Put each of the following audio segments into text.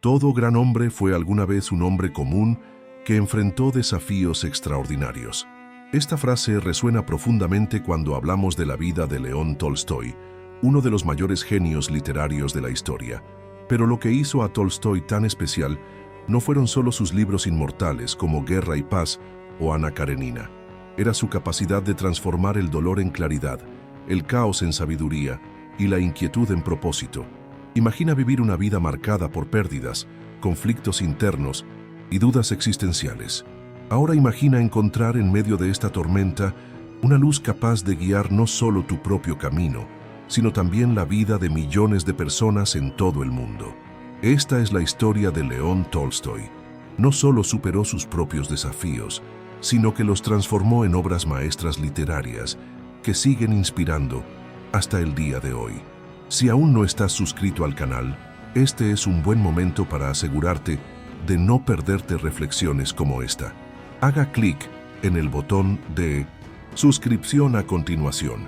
Todo gran hombre fue alguna vez un hombre común que enfrentó desafíos extraordinarios. Esta frase resuena profundamente cuando hablamos de la vida de León Tolstoy, uno de los mayores genios literarios de la historia. Pero lo que hizo a Tolstoy tan especial no fueron solo sus libros inmortales como Guerra y Paz o Ana Karenina. Era su capacidad de transformar el dolor en claridad, el caos en sabiduría y la inquietud en propósito. Imagina vivir una vida marcada por pérdidas, conflictos internos y dudas existenciales. Ahora imagina encontrar en medio de esta tormenta una luz capaz de guiar no solo tu propio camino, sino también la vida de millones de personas en todo el mundo. Esta es la historia de León Tolstoy. No solo superó sus propios desafíos, sino que los transformó en obras maestras literarias que siguen inspirando hasta el día de hoy. Si aún no estás suscrito al canal, este es un buen momento para asegurarte de no perderte reflexiones como esta. Haga clic en el botón de suscripción a continuación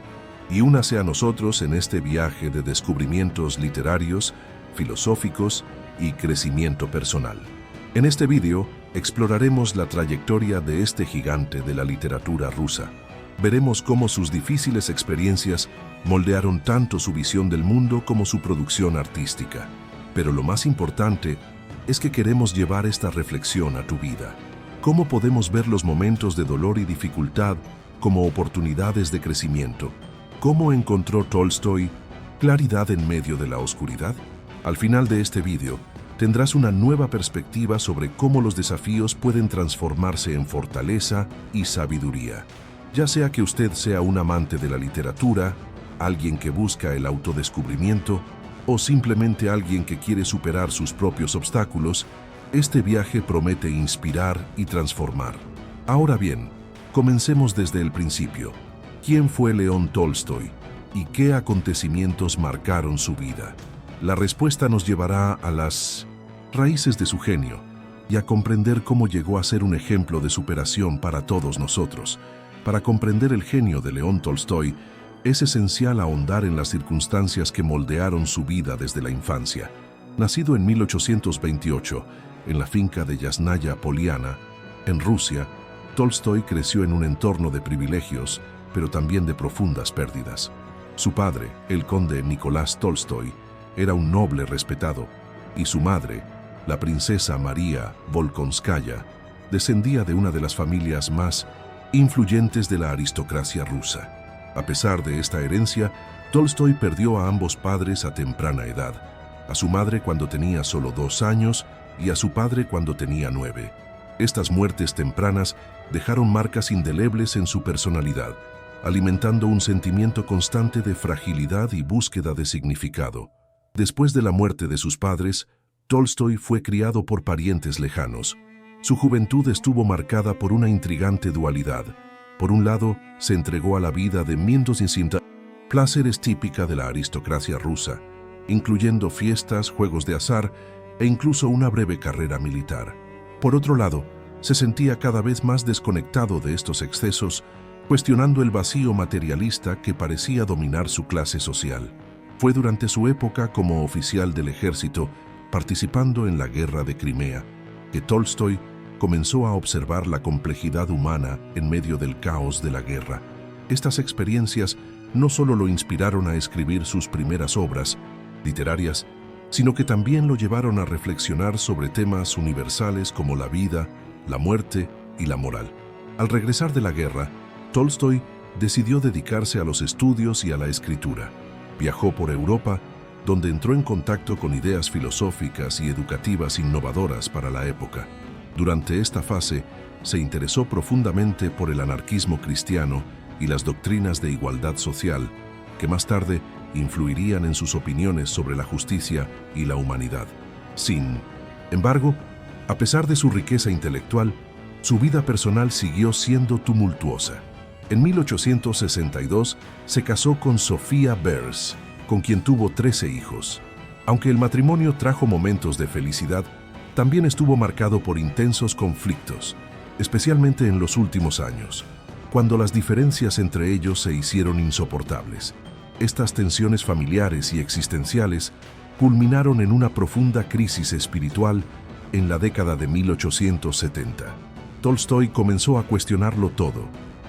y únase a nosotros en este viaje de descubrimientos literarios, filosóficos y crecimiento personal. En este vídeo exploraremos la trayectoria de este gigante de la literatura rusa. Veremos cómo sus difíciles experiencias moldearon tanto su visión del mundo como su producción artística. Pero lo más importante es que queremos llevar esta reflexión a tu vida. ¿Cómo podemos ver los momentos de dolor y dificultad como oportunidades de crecimiento? ¿Cómo encontró Tolstoy claridad en medio de la oscuridad? Al final de este vídeo, tendrás una nueva perspectiva sobre cómo los desafíos pueden transformarse en fortaleza y sabiduría. Ya sea que usted sea un amante de la literatura, alguien que busca el autodescubrimiento o simplemente alguien que quiere superar sus propios obstáculos, este viaje promete inspirar y transformar. Ahora bien, comencemos desde el principio. ¿Quién fue León Tolstoy y qué acontecimientos marcaron su vida? La respuesta nos llevará a las raíces de su genio y a comprender cómo llegó a ser un ejemplo de superación para todos nosotros. Para comprender el genio de León Tolstoy, es esencial ahondar en las circunstancias que moldearon su vida desde la infancia. Nacido en 1828, en la finca de Yasnaya Poliana, en Rusia, Tolstoy creció en un entorno de privilegios, pero también de profundas pérdidas. Su padre, el conde Nicolás Tolstoy, era un noble respetado, y su madre, la princesa María Volkonskaya, descendía de una de las familias más influyentes de la aristocracia rusa. A pesar de esta herencia, Tolstoy perdió a ambos padres a temprana edad, a su madre cuando tenía solo 2 años y a su padre cuando tenía 9. Estas muertes tempranas dejaron marcas indelebles en su personalidad, alimentando un sentimiento constante de fragilidad y búsqueda de significado. Después de la muerte de sus padres, Tolstoy fue criado por parientes lejanos. Su juventud estuvo marcada por una intrigante dualidad. Por un lado, se entregó a la vida de mientras sin placeres típica de la aristocracia rusa, incluyendo fiestas, juegos de azar e incluso una breve carrera militar. Por otro lado, se sentía cada vez más desconectado de estos excesos, cuestionando el vacío materialista que parecía dominar su clase social. Fue durante su época como oficial del ejército, participando en la Guerra de Crimea, que Tolstoy comenzó a observar la complejidad humana en medio del caos de la guerra. Estas experiencias no solo lo inspiraron a escribir sus primeras obras literarias, sino que también lo llevaron a reflexionar sobre temas universales como la vida, la muerte y la moral. Al regresar de la guerra, Tolstoy decidió dedicarse a los estudios y a la escritura. Viajó por Europa, donde entró en contacto con ideas filosóficas y educativas innovadoras para la época. Durante esta fase, se interesó profundamente por el anarquismo cristiano y las doctrinas de igualdad social, que más tarde influirían en sus opiniones sobre la justicia y la humanidad. Sin embargo, a pesar de su riqueza intelectual, su vida personal siguió siendo tumultuosa. En 1862 se casó con Sofía Behrs, con quien tuvo 13 hijos. Aunque el matrimonio trajo momentos de felicidad, también estuvo marcado por intensos conflictos, especialmente en los últimos años, cuando las diferencias entre ellos se hicieron insoportables. Estas tensiones familiares y existenciales culminaron en una profunda crisis espiritual en la década de 1870. Tolstói comenzó a cuestionarlo todo: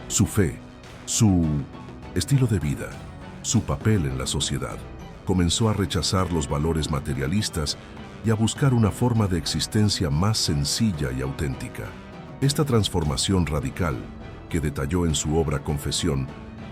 su fe, su estilo de vida, su papel en la sociedad. Comenzó a rechazar los valores materialistas y a buscar una forma de existencia más sencilla y auténtica. Esta transformación radical, que detalló en su obra Confesión,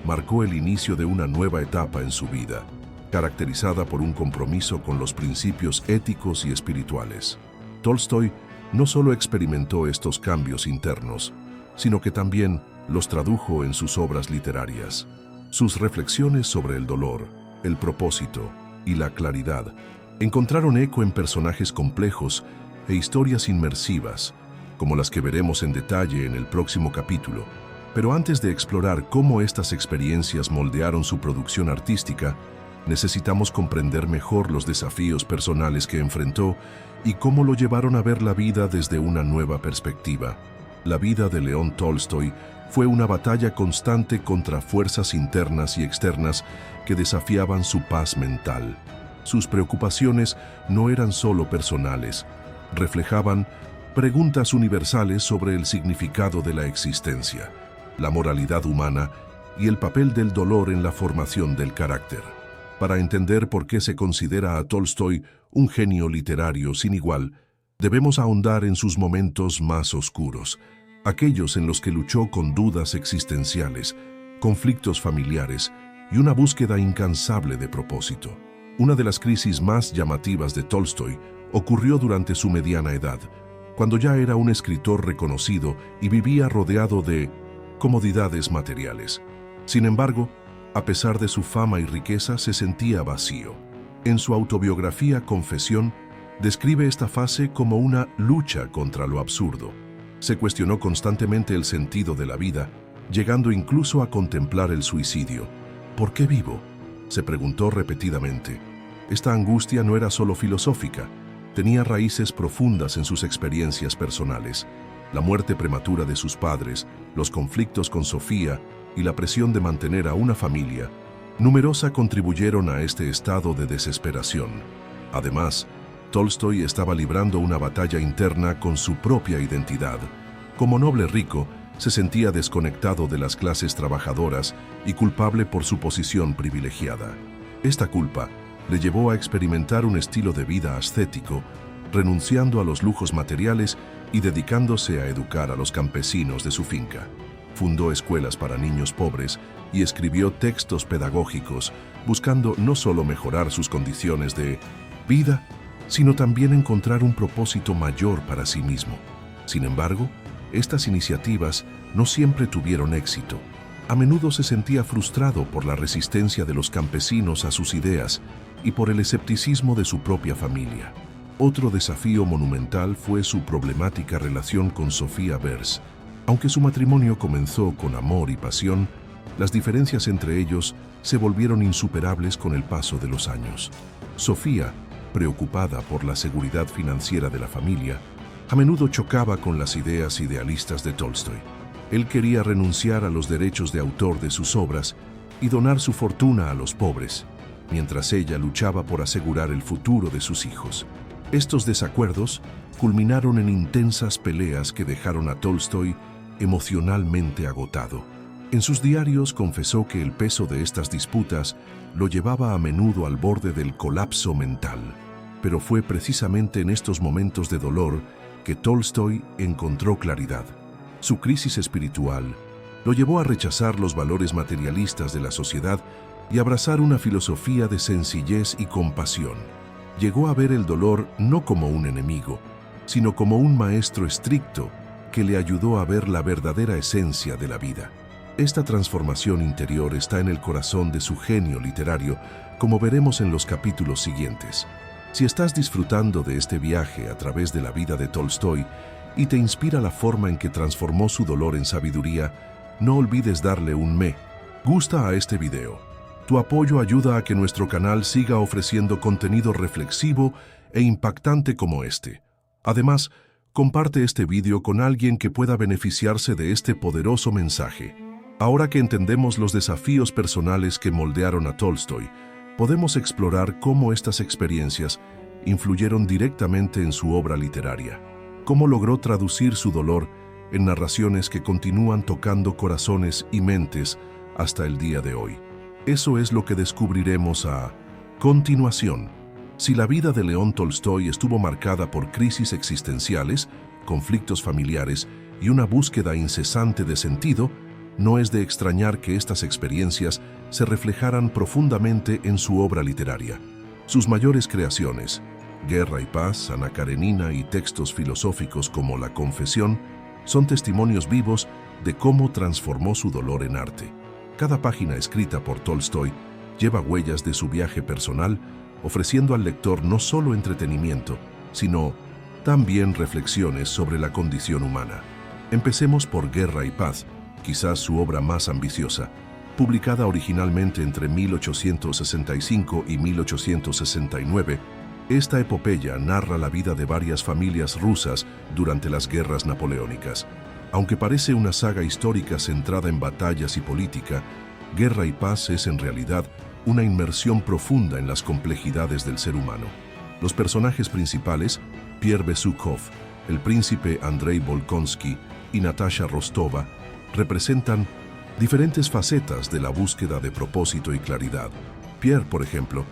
marcó el inicio de una nueva etapa en su vida, caracterizada por un compromiso con los principios éticos y espirituales. Tolstói no solo experimentó estos cambios internos, sino que también los tradujo en sus obras literarias. Sus reflexiones sobre el dolor, el propósito y la claridad encontraron eco en personajes complejos e historias inmersivas, como las que veremos en detalle en el próximo capítulo. Pero antes de explorar cómo estas experiencias moldearon su producción artística, necesitamos comprender mejor los desafíos personales que enfrentó y cómo lo llevaron a ver la vida desde una nueva perspectiva. La vida de León Tolstói fue una batalla constante contra fuerzas internas y externas que desafiaban su paz mental. Sus preocupaciones no eran solo personales, reflejaban preguntas universales sobre el significado de la existencia, la moralidad humana y el papel del dolor en la formación del carácter. Para entender por qué se considera a Tolstói un genio literario sin igual, debemos ahondar en sus momentos más oscuros, aquellos en los que luchó con dudas existenciales, conflictos familiares y una búsqueda incansable de propósito. Una de las crisis más llamativas de Tolstói ocurrió durante su mediana edad, cuando ya era un escritor reconocido y vivía rodeado de comodidades materiales. Sin embargo, a pesar de su fama y riqueza, se sentía vacío. En su autobiografía Confesión, describe esta fase como una lucha contra lo absurdo. Se cuestionó constantemente el sentido de la vida, llegando incluso a contemplar el suicidio. ¿Por qué vivo?, se preguntó repetidamente. Esta angustia no era solo filosófica, tenía raíces profundas en sus experiencias personales. La muerte prematura de sus padres, los conflictos con Sofía y la presión de mantener a una familia numerosa contribuyeron a este estado de desesperación. Además, Tolstói estaba librando una batalla interna con su propia identidad. Como noble rico, se sentía desconectado de las clases trabajadoras y culpable por su posición privilegiada. Esta culpa le llevó a experimentar un estilo de vida ascético, renunciando a los lujos materiales y dedicándose a educar a los campesinos de su finca. Fundó escuelas para niños pobres y escribió textos pedagógicos, buscando no solo mejorar sus condiciones de vida, sino también encontrar un propósito mayor para sí mismo. Sin embargo, estas iniciativas no siempre tuvieron éxito. A menudo se sentía frustrado por la resistencia de los campesinos a sus ideas y por el escepticismo de su propia familia. Otro desafío monumental fue su problemática relación con Sofía Behrs. Aunque su matrimonio comenzó con amor y pasión, las diferencias entre ellos se volvieron insuperables con el paso de los años. Sofía, preocupada por la seguridad financiera de la familia, a menudo chocaba con las ideas idealistas de Tolstói. Él quería renunciar a los derechos de autor de sus obras y donar su fortuna a los pobres, mientras ella luchaba por asegurar el futuro de sus hijos. Estos desacuerdos culminaron en intensas peleas que dejaron a Tolstói emocionalmente agotado. En sus diarios confesó que el peso de estas disputas lo llevaba a menudo al borde del colapso mental. Pero fue precisamente en estos momentos de dolor que Tolstói encontró claridad. Su crisis espiritual lo llevó a rechazar los valores materialistas de la sociedad y abrazar una filosofía de sencillez y compasión. Llegó a ver el dolor no como un enemigo, sino como un maestro estricto que le ayudó a ver la verdadera esencia de la vida. Esta transformación interior está en el corazón de su genio literario, como veremos en los capítulos siguientes. Si estás disfrutando de este viaje a través de la vida de Tolstói y te inspira la forma en que transformó su dolor en sabiduría, no olvides darle un me gusta a este video. Tu apoyo ayuda a que nuestro canal siga ofreciendo contenido reflexivo e impactante como este. Además, comparte este video con alguien que pueda beneficiarse de este poderoso mensaje. Ahora que entendemos los desafíos personales que moldearon a Tolstói, podemos explorar cómo estas experiencias influyeron directamente en su obra literaria, cómo logró traducir su dolor en narraciones que continúan tocando corazones y mentes hasta el día de hoy. Eso es lo que descubriremos a continuación. Si la vida de León Tolstói estuvo marcada por crisis existenciales, conflictos familiares y una búsqueda incesante de sentido, no es de extrañar que estas experiencias se reflejaran profundamente en su obra literaria. Sus mayores creaciones, Guerra y Paz, Ana Karenina y textos filosóficos como La Confesión, son testimonios vivos de cómo transformó su dolor en arte. Cada página escrita por Tolstói lleva huellas de su viaje personal, ofreciendo al lector no solo entretenimiento, sino también reflexiones sobre la condición humana. Empecemos por Guerra y Paz, quizás su obra más ambiciosa. Publicada originalmente entre 1865 y 1869, esta epopeya narra la vida de varias familias rusas durante las guerras napoleónicas. Aunque parece una saga histórica centrada en batallas y política, Guerra y Paz es en realidad una inmersión profunda en las complejidades del ser humano. Los personajes principales, Pierre Besukhov, el príncipe Andrei Bolkonsky y Natasha Rostova, representan diferentes facetas de la búsqueda de propósito y claridad. Pierre, por ejemplo,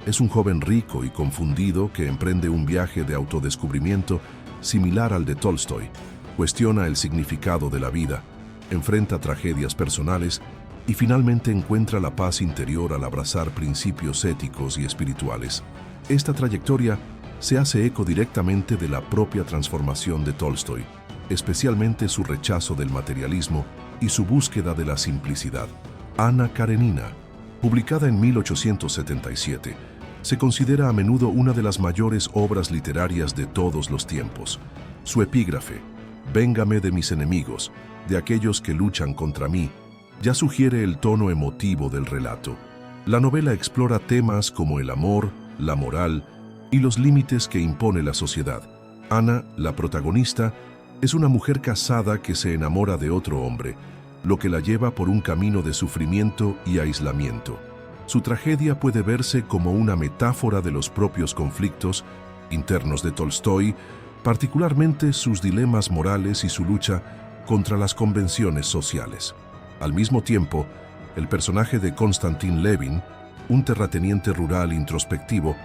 es un joven rico y confundido que emprende un viaje de autodescubrimiento similar al de Tolstói. Cuestiona el significado de la vida, enfrenta tragedias personales y finalmente encuentra la paz interior al abrazar principios éticos y espirituales. Esta trayectoria se hace eco directamente de la propia transformación de Tolstói, especialmente su rechazo del materialismo y su búsqueda de la simplicidad. Ana Karenina, publicada en 1877, se considera a menudo una de las mayores obras literarias de todos los tiempos. Su epígrafe, «Véngame de mis enemigos, de aquellos que luchan contra mí», ya sugiere el tono emotivo del relato. La novela explora temas como el amor, la moral y los límites que impone la sociedad. Ana, la protagonista, es una mujer casada que se enamora de otro hombre, lo que la lleva por un camino de sufrimiento y aislamiento. Su tragedia puede verse como una metáfora de los propios conflictos internos de Tolstói, particularmente sus dilemas morales y su lucha contra las convenciones sociales. Al mismo tiempo, el personaje de Konstantin Levin, un terrateniente rural introspectivo,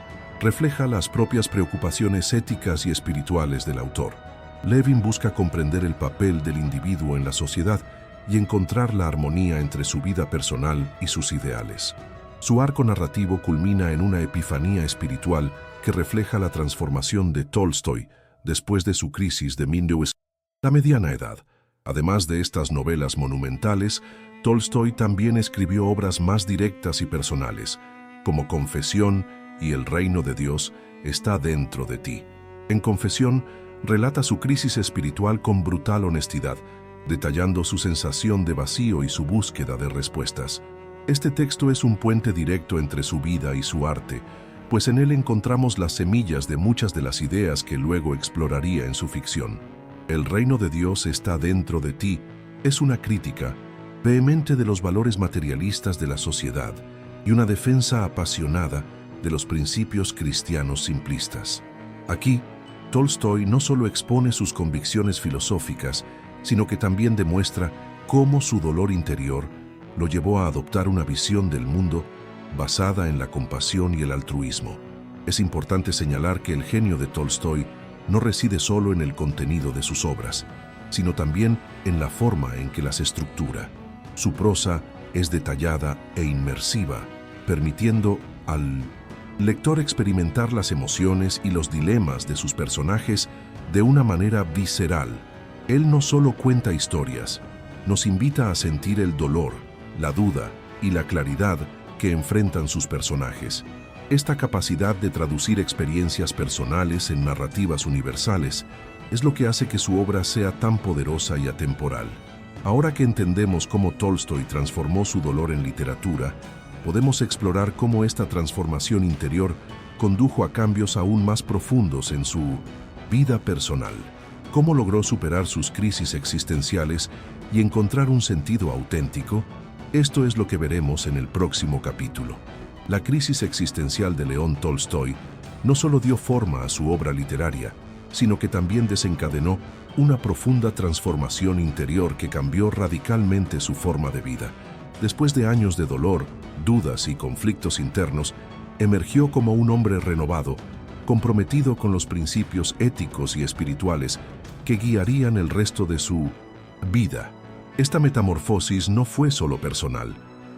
refleja las propias preocupaciones éticas y espirituales del autor. Levin busca comprender el papel del individuo en la sociedad y encontrar la armonía entre su vida personal y sus ideales. Su arco narrativo culmina en una epifanía espiritual que refleja la transformación de Tolstói después de su crisis de la mediana edad. Además de estas novelas monumentales, Tolstói también escribió obras más directas y personales, como Confesión y El reino de Dios está dentro de ti. En Confesión, relata su crisis espiritual con brutal honestidad, detallando su sensación de vacío y su búsqueda de respuestas. Este texto es un puente directo entre su vida y su arte, pues en él encontramos las semillas de muchas de las ideas que luego exploraría en su ficción. El reino de Dios está dentro de ti es una crítica vehemente de los valores materialistas de la sociedad y una defensa apasionada de los principios cristianos simplistas. Aquí, Tolstói no solo expone sus convicciones filosóficas, sino que también demuestra cómo su dolor interior lo llevó a adoptar una visión del mundo basada en la compasión y el altruismo. Es importante señalar que el genio de Tolstói no reside solo en el contenido de sus obras, sino también en la forma en que las estructura. Su prosa es detallada e inmersiva, permitiendo al lector experimentar las emociones y los dilemas de sus personajes de una manera visceral. Él no solo cuenta historias, nos invita a sentir el dolor, la duda y la claridad que enfrentan sus personajes. Esta capacidad de traducir experiencias personales en narrativas universales es lo que hace que su obra sea tan poderosa y atemporal. Ahora que entendemos cómo Tolstói transformó su dolor en literatura, podemos explorar cómo esta transformación interior condujo a cambios aún más profundos en su vida personal. Cómo logró superar sus crisis existenciales y encontrar un sentido auténtico. Esto es lo que veremos en el próximo capítulo. La crisis existencial de León Tolstoy no solo dio forma a su obra literaria, sino que también desencadenó una profunda transformación interior que cambió radicalmente su forma de vida. Después de años de dolor, dudas y conflictos internos, emergió como un hombre renovado, comprometido con los principios éticos y espirituales que guiarían el resto de su vida. Esta metamorfosis no fue solo personal,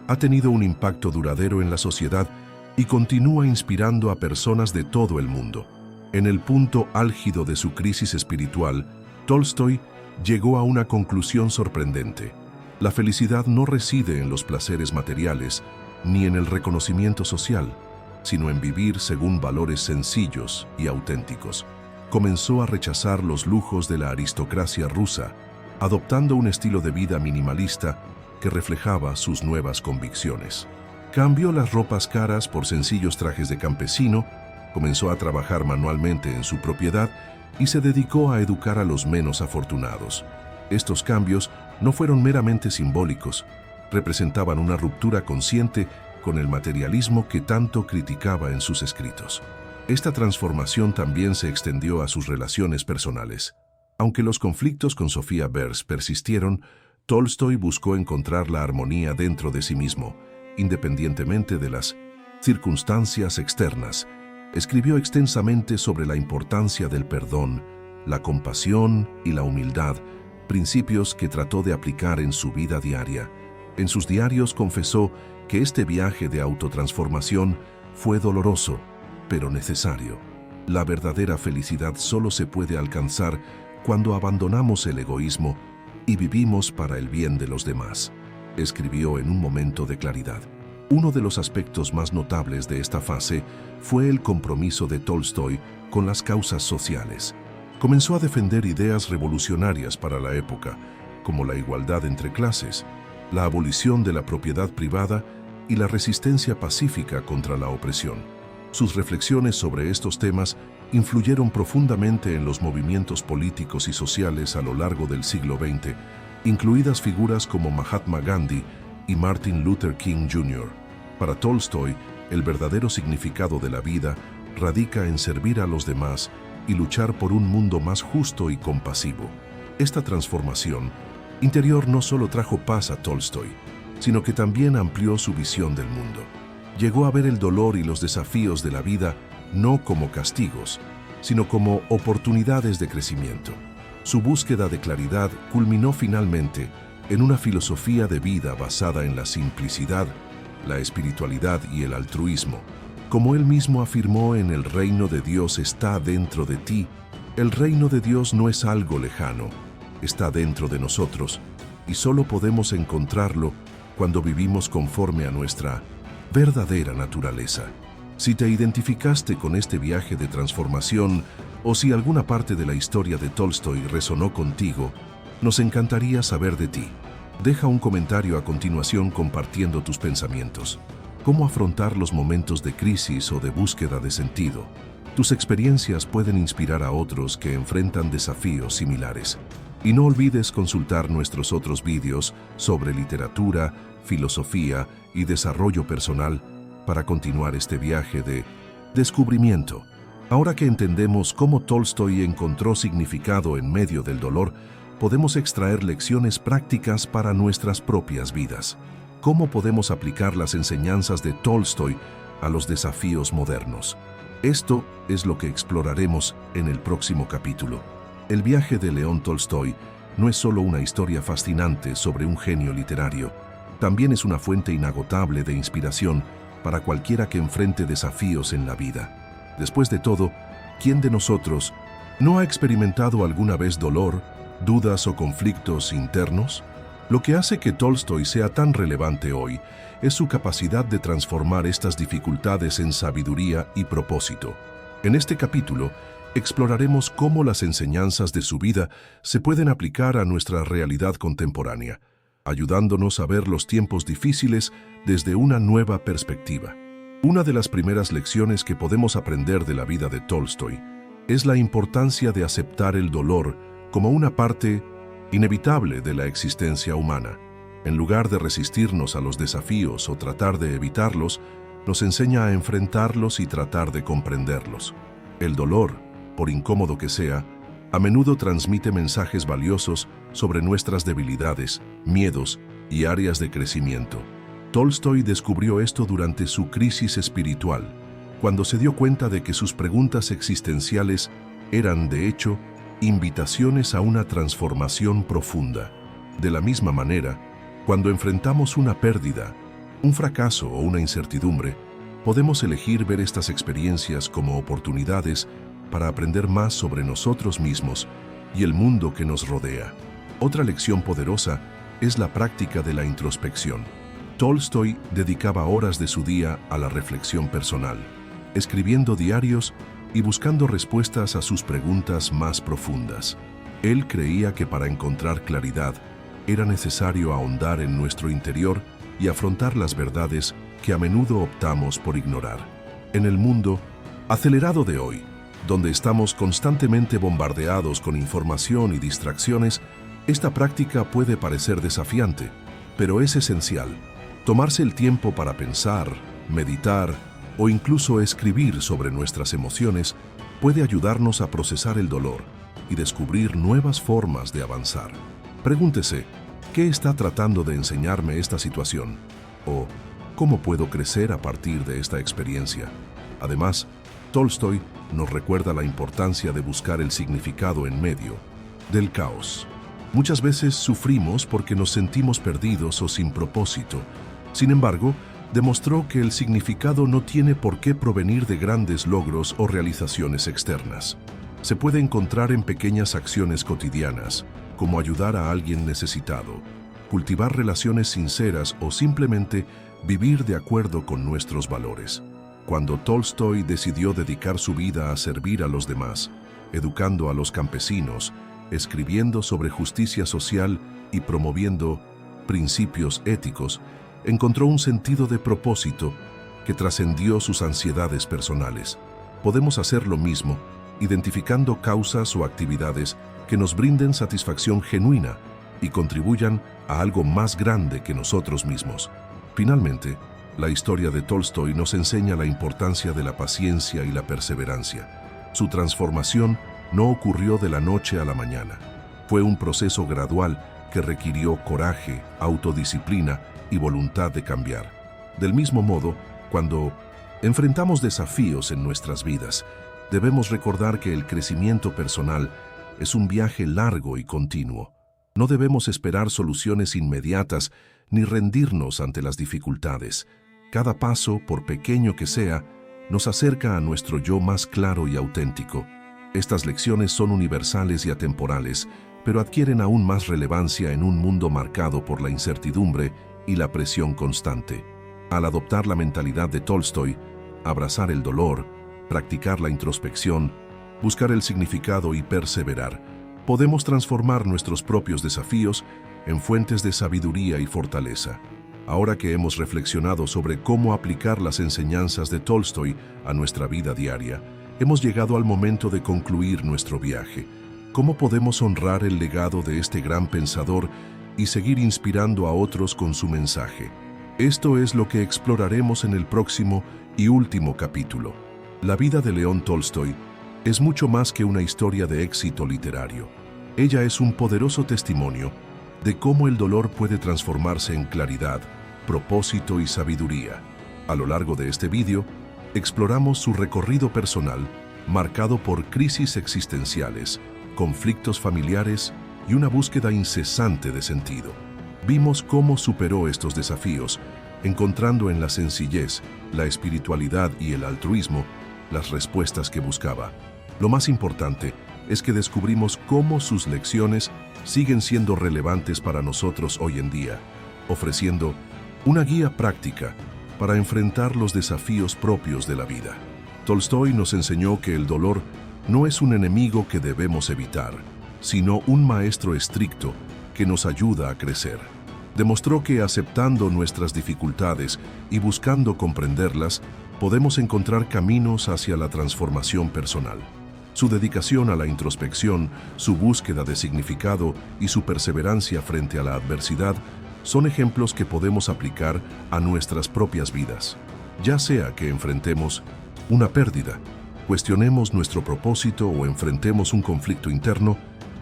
ha tenido un impacto duradero en la sociedad y continúa inspirando a personas de todo el mundo. En el punto álgido de su crisis espiritual, Tolstoy llegó a una conclusión sorprendente. La felicidad no reside en los placeres materiales ni en el reconocimiento social, sino en vivir según valores sencillos y auténticos. Comenzó a rechazar los lujos de la aristocracia rusa, adoptando un estilo de vida minimalista que reflejaba sus nuevas convicciones. Cambió las ropas caras por sencillos trajes de campesino, comenzó a trabajar manualmente en su propiedad y se dedicó a educar a los menos afortunados. Estos cambios no fueron meramente simbólicos, representaban una ruptura consciente con el materialismo que tanto criticaba en sus escritos. Esta transformación también se extendió a sus relaciones personales. Aunque los conflictos con Sofía Bers persistieron, Tolstoy buscó encontrar la armonía dentro de sí mismo, independientemente de las circunstancias externas. Escribió extensamente sobre la importancia del perdón, la compasión y la humildad, principios que trató de aplicar en su vida diaria. En sus diarios confesó que este viaje de autotransformación fue doloroso, pero necesario. La verdadera felicidad solo se puede alcanzar cuando abandonamos el egoísmo y vivimos para el bien de los demás, escribió en un momento de claridad. Uno de los aspectos más notables de esta fase fue el compromiso de Tolstoy con las causas sociales. Comenzó a defender ideas revolucionarias para la época, como la igualdad entre clases, la abolición de la propiedad privada y la resistencia pacífica contra la opresión. Sus reflexiones sobre estos temas influyeron profundamente en los movimientos políticos y sociales a lo largo del siglo XX, incluidas figuras como Mahatma Gandhi y Martin Luther King Jr. Para Tolstoy, el verdadero significado de la vida radica en servir a los demás y luchar por un mundo más justo y compasivo. Esta transformación interior no solo trajo paz a Tolstoy, sino que también amplió su visión del mundo. Llegó a ver el dolor y los desafíos de la vida no como castigos, sino como oportunidades de crecimiento. Su búsqueda de claridad culminó finalmente en una filosofía de vida basada en la simplicidad, la espiritualidad y el altruismo. Como él mismo afirmó en El reino de Dios está dentro de ti, el reino de Dios no es algo lejano, está dentro de nosotros y solo podemos encontrarlo cuando vivimos conforme a nuestra verdadera naturaleza. Si te identificaste con este viaje de transformación o si alguna parte de la historia de Tolstoy resonó contigo, nos encantaría saber de ti. Deja un comentario a continuación compartiendo tus pensamientos. ¿Cómo afrontar los momentos de crisis o de búsqueda de sentido? Tus experiencias pueden inspirar a otros que enfrentan desafíos similares. Y no olvides consultar nuestros otros vídeos sobre literatura, filosofía y desarrollo personal para continuar este viaje de descubrimiento. Ahora que entendemos cómo Tolstoy encontró significado en medio del dolor, podemos extraer lecciones prácticas para nuestras propias vidas. ¿Cómo podemos aplicar las enseñanzas de Tolstoy a los desafíos modernos? Esto es lo que exploraremos en el próximo capítulo. El viaje de León Tolstoy no es solo una historia fascinante sobre un genio literario, también es una fuente inagotable de inspiración para cualquiera que enfrente desafíos en la vida. Después de todo, ¿quién de nosotros no ha experimentado alguna vez dolor, dudas o conflictos internos? Lo que hace que Tolstoy sea tan relevante hoy es su capacidad de transformar estas dificultades en sabiduría y propósito. En este capítulo, exploraremos cómo las enseñanzas de su vida se pueden aplicar a nuestra realidad contemporánea, ayudándonos a ver los tiempos difíciles desde una nueva perspectiva. Una de las primeras lecciones que podemos aprender de la vida de Tolstoy es la importancia de aceptar el dolor como una parte inevitable de la existencia humana. En lugar de resistirnos a los desafíos o tratar de evitarlos, nos enseña a enfrentarlos y tratar de comprenderlos. El dolor, por incómodo que sea, a menudo transmite mensajes valiosos sobre nuestras debilidades, miedos y áreas de crecimiento. Tolstói descubrió esto durante su crisis espiritual, cuando se dio cuenta de que sus preguntas existenciales eran, de hecho, invitaciones a una transformación profunda. De la misma manera, cuando enfrentamos una pérdida, un fracaso o una incertidumbre, podemos elegir ver estas experiencias como oportunidades para aprender más sobre nosotros mismos y el mundo que nos rodea. Otra lección poderosa es la práctica de la introspección. Tolstói dedicaba horas de su día a la reflexión personal, escribiendo diarios y buscando respuestas a sus preguntas más profundas. Él creía que para encontrar claridad era necesario ahondar en nuestro interior y afrontar las verdades que a menudo optamos por ignorar. En el mundo acelerado de hoy, donde estamos constantemente bombardeados con información y distracciones, esta práctica puede parecer desafiante, pero es esencial. Tomarse el tiempo para pensar, meditar o incluso escribir sobre nuestras emociones puede ayudarnos a procesar el dolor y descubrir nuevas formas de avanzar. Pregúntese, ¿qué está tratando de enseñarme esta situación? ¿O cómo puedo crecer a partir de esta experiencia? Además, Tolstói nos recuerda la importancia de buscar el significado en medio del caos. Muchas veces sufrimos porque nos sentimos perdidos o sin propósito. Sin embargo, demostró que el significado no tiene por qué provenir de grandes logros o realizaciones externas. Se puede encontrar en pequeñas acciones cotidianas, como ayudar a alguien necesitado, cultivar relaciones sinceras o simplemente vivir de acuerdo con nuestros valores. Cuando Tolstói decidió dedicar su vida a servir a los demás, educando a los campesinos, escribiendo sobre justicia social y promoviendo principios éticos, encontró un sentido de propósito que trascendió sus ansiedades personales. Podemos hacer lo mismo, identificando causas o actividades que nos brinden satisfacción genuina y contribuyan a algo más grande que nosotros mismos. Finalmente, la historia de Tolstói nos enseña la importancia de la paciencia y la perseverancia. Su transformación no ocurrió de la noche a la mañana. Fue un proceso gradual que requirió coraje, autodisciplina y voluntad de cambiar. Del mismo modo, cuando enfrentamos desafíos en nuestras vidas, debemos recordar que el crecimiento personal es un viaje largo y continuo. No debemos esperar soluciones inmediatas ni rendirnos ante las dificultades. Cada paso, por pequeño que sea, nos acerca a nuestro yo más claro y auténtico. Estas lecciones son universales y atemporales, pero adquieren aún más relevancia en un mundo marcado por la incertidumbre y la presión constante. Al adoptar la mentalidad de Tolstói, abrazar el dolor, practicar la introspección, buscar el significado y perseverar, podemos transformar nuestros propios desafíos en fuentes de sabiduría y fortaleza. Ahora que hemos reflexionado sobre cómo aplicar las enseñanzas de Tolstói a nuestra vida diaria, hemos llegado al momento de concluir nuestro viaje. ¿Cómo podemos honrar el legado de este gran pensador y seguir inspirando a otros con su mensaje? Esto es lo que exploraremos en el próximo y último capítulo. La vida de León Tolstói es mucho más que una historia de éxito literario. Ella es un poderoso testimonio de cómo el dolor puede transformarse en claridad, propósito y sabiduría. A lo largo de este vídeo, exploramos su recorrido personal, marcado por crisis existenciales, conflictos familiares y una búsqueda incesante de sentido. Vimos cómo superó estos desafíos, encontrando en la sencillez, la espiritualidad y el altruismo las respuestas que buscaba. Lo más importante es que descubrimos cómo sus lecciones siguen siendo relevantes para nosotros hoy en día, ofreciendo una guía práctica para enfrentar los desafíos propios de la vida. Tolstói nos enseñó que el dolor no es un enemigo que debemos evitar, sino un maestro estricto que nos ayuda a crecer. Demostró que aceptando nuestras dificultades y buscando comprenderlas, podemos encontrar caminos hacia la transformación personal. Su dedicación a la introspección, su búsqueda de significado y su perseverancia frente a la adversidad son ejemplos que podemos aplicar a nuestras propias vidas. Ya sea que enfrentemos una pérdida, cuestionemos nuestro propósito o enfrentemos un conflicto interno,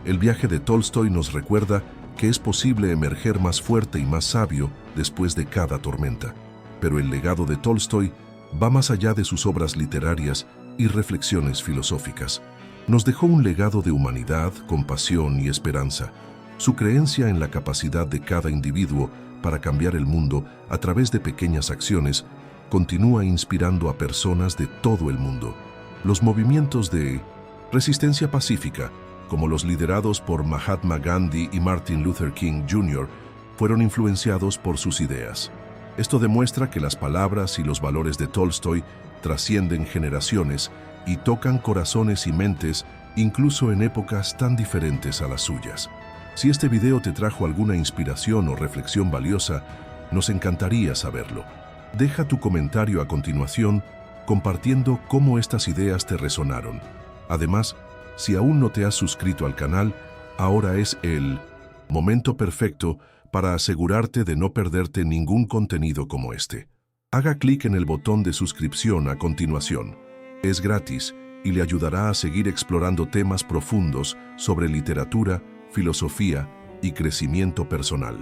el viaje de Tolstói nos recuerda que es posible emerger más fuerte y más sabio después de cada tormenta. Pero el legado de Tolstói va más allá de sus obras literarias y reflexiones filosóficas. Nos dejó un legado de humanidad, compasión y esperanza. Su creencia en la capacidad de cada individuo para cambiar el mundo a través de pequeñas acciones continúa inspirando a personas de todo el mundo. Los movimientos de resistencia pacífica, como los liderados por Mahatma Gandhi y Martin Luther King Jr., fueron influenciados por sus ideas. Esto demuestra que las palabras y los valores de Tolstói trascienden generaciones y tocan corazones y mentes incluso en épocas tan diferentes a las suyas. Si este video te trajo alguna inspiración o reflexión valiosa, nos encantaría saberlo. Deja tu comentario a continuación compartiendo cómo estas ideas te resonaron. Además, si aún no te has suscrito al canal, ahora es el momento perfecto para asegurarte de no perderte ningún contenido como este. Haga clic en el botón de suscripción a continuación. Es gratis y le ayudará a seguir explorando temas profundos sobre literatura, filosofía y crecimiento personal.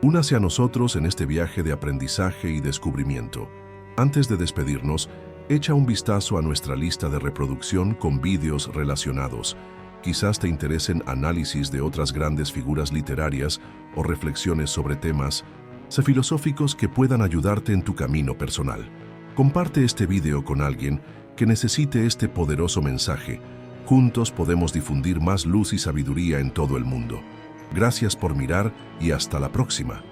Únase a nosotros en este viaje de aprendizaje y descubrimiento. Antes de despedirnos, echa un vistazo a nuestra lista de reproducción con vídeos relacionados. Quizás te interesen análisis de otras grandes figuras literarias o reflexiones sobre temas filosóficos que puedan ayudarte en tu camino personal. Comparte este video con alguien que necesite este poderoso mensaje. Juntos podemos difundir más luz y sabiduría en todo el mundo. Gracias por mirar y hasta la próxima.